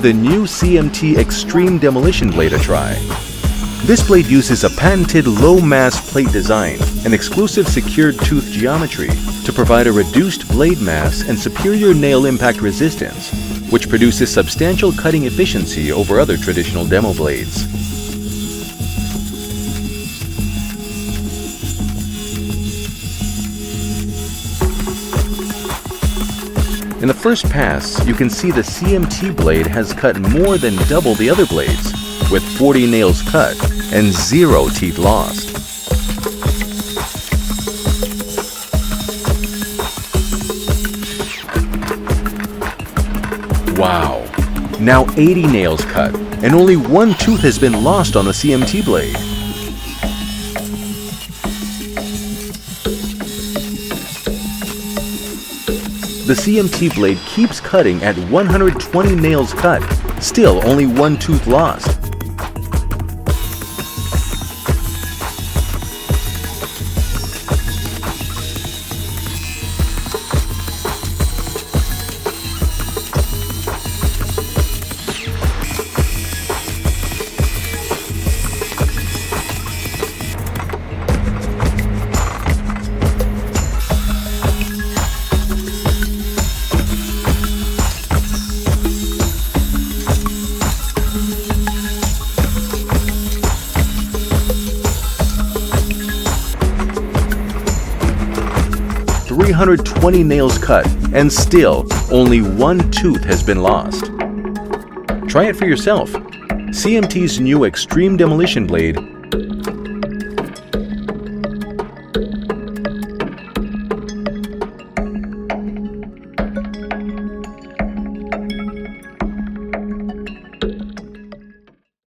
the new CMT Xtreme Demolition blade a try. This blade uses a patented low-mass plate design and exclusive secured tooth geometry to provide a reduced blade mass and superior nail impact resistance, which produces substantial cutting efficiency over other traditional demo blades. In the first pass, you can see the CMT blade has cut more than double the other blades, with 40 nails cut and 0 teeth lost. Wow! Now 80 nails cut, and only 1 tooth has been lost on the CMT blade. The CMT blade keeps cutting at 120 nails cut, still only 1 tooth lost. .320 nails cut, and still only 1 tooth has been lost. Try it for yourself. CMT's new Xtreme Demolition blade